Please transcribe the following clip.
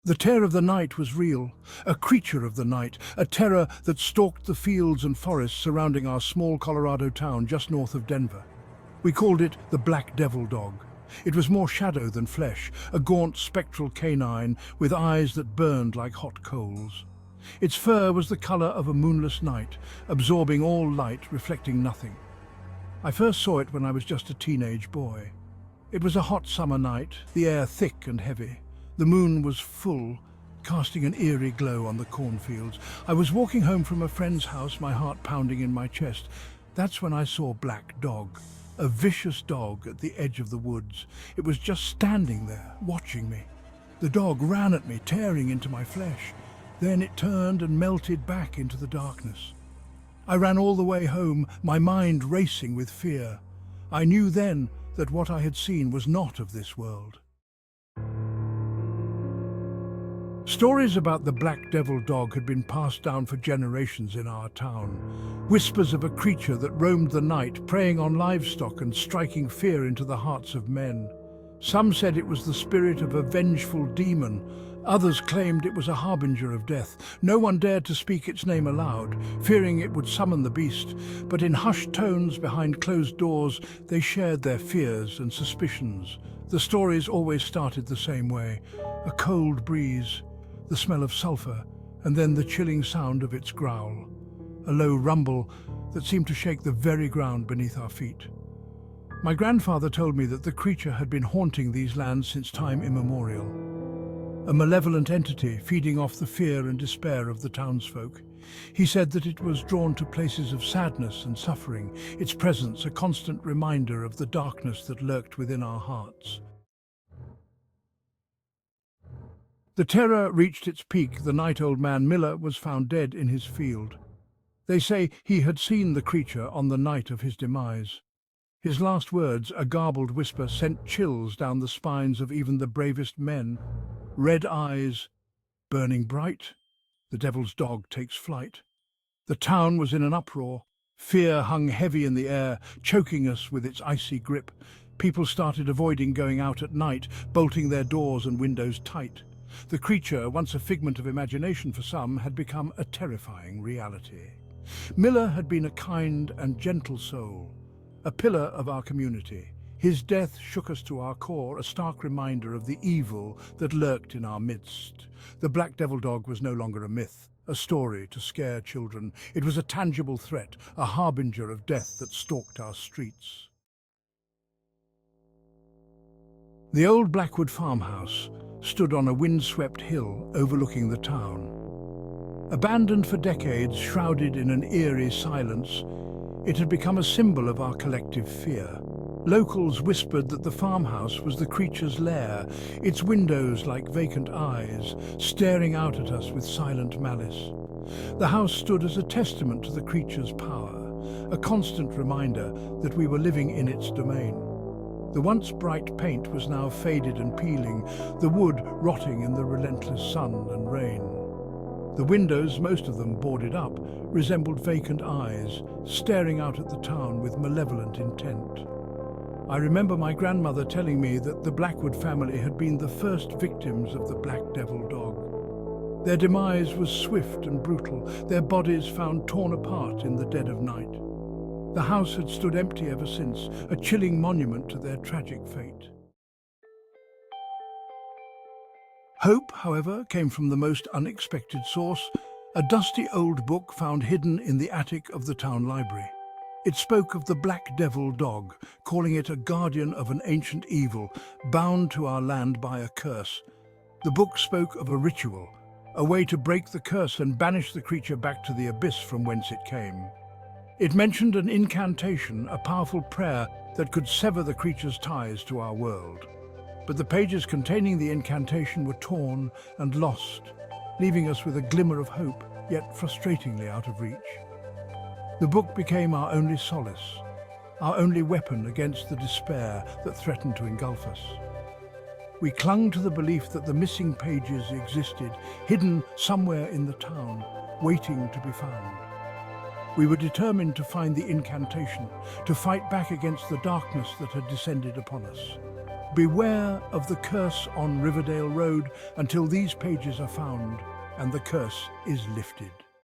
The terror of the night was real, a creature of the night, a terror that stalked the fields and forests surrounding our small Colorado town just north of Denver. We called it the Black Devil Dog. It was more shadow than flesh, a gaunt spectral canine with eyes that burned like hot coals. Its fur was the color of a moonless night, absorbing all light, reflecting nothing. I first saw it when I was just a teenage boy. It was a hot summer night, the air thick and heavy. The moon was full, casting an eerie glow on the cornfields. I was walking home from a friend's house, my heart pounding in my chest. That's when I saw Black Dog, a vicious dog at the edge of the woods. It was just standing there, watching me. The dog ran at me, tearing into my flesh. Then it turned and melted back into the darkness. I ran all the way home, my mind racing with fear. I knew then that what I had seen was not of this world. Stories about the Black Devil Dog had been passed down for generations in our town. Whispers of a creature that roamed the night, preying on livestock and striking fear into the hearts of men. Some said it was the spirit of a vengeful demon. Others claimed it was a harbinger of death. No one dared to speak its name aloud, fearing it would summon the beast. But in hushed tones behind closed doors, they shared their fears and suspicions. The stories always started the same way. A cold breeze, the smell of sulfur, and then the chilling sound of its growl. A low rumble that seemed to shake the very ground beneath our feet. My grandfather told me that the creature had been haunting these lands since time immemorial. A malevolent entity feeding off the fear and despair of the townsfolk. He said that it was drawn to places of sadness and suffering, its presence a constant reminder of the darkness that lurked within our hearts. The terror reached its peak the night old man Miller was found dead in his field. They say he had seen the creature on the night of his demise. His last words, a garbled whisper, sent chills down the spines of even the bravest men. Red eyes, burning bright, the devil's dog takes flight. The town was in an uproar. Fear hung heavy in the air, choking us with its icy grip. People started avoiding going out at night, bolting their doors and windows tight. The creature, once a figment of imagination for some, had become a terrifying reality. Miller had been a kind and gentle soul, a pillar of our community. His death shook us to our core, a stark reminder of the evil that lurked in our midst. The Black Devil Dog was no longer a myth, a story to scare children. It was a tangible threat, a harbinger of death that stalked our streets. The old Blackwood farmhouse stood on a windswept hill overlooking the town. Abandoned for decades, shrouded in an eerie silence, it had become a symbol of our collective fear. Locals whispered that the farmhouse was the creature's lair, its windows like vacant eyes, staring out at us with silent malice. The house stood as a testament to the creature's power, a constant reminder that we were living in its domain. The once bright paint was now faded and peeling, the wood rotting in the relentless sun and rain. The windows, most of them boarded up, resembled vacant eyes, staring out at the town with malevolent intent. I remember my grandmother telling me that the Blackwood family had been the first victims of the Black Devil Dog. Their demise was swift and brutal, their bodies found torn apart in the dead of night. The house had stood empty ever since, a chilling monument to their tragic fate. Hope, however, came from the most unexpected source, a dusty old book found hidden in the attic of the town library. It spoke of the Black Devil Dog, calling it a guardian of an ancient evil, bound to our land by a curse. The book spoke of a ritual, a way to break the curse and banish the creature back to the abyss from whence it came. It mentioned an incantation, a powerful prayer that could sever the creature's ties to our world. But the pages containing the incantation were torn and lost, leaving us with a glimmer of hope, yet frustratingly out of reach. The book became our only solace, our only weapon against the despair that threatened to engulf us. We clung to the belief that the missing pages existed, hidden somewhere in the town, waiting to be found. We were determined to find the incantation, to fight back against the darkness that had descended upon us. Beware of the curse on Riverdale Road until these pages are found and the curse is lifted.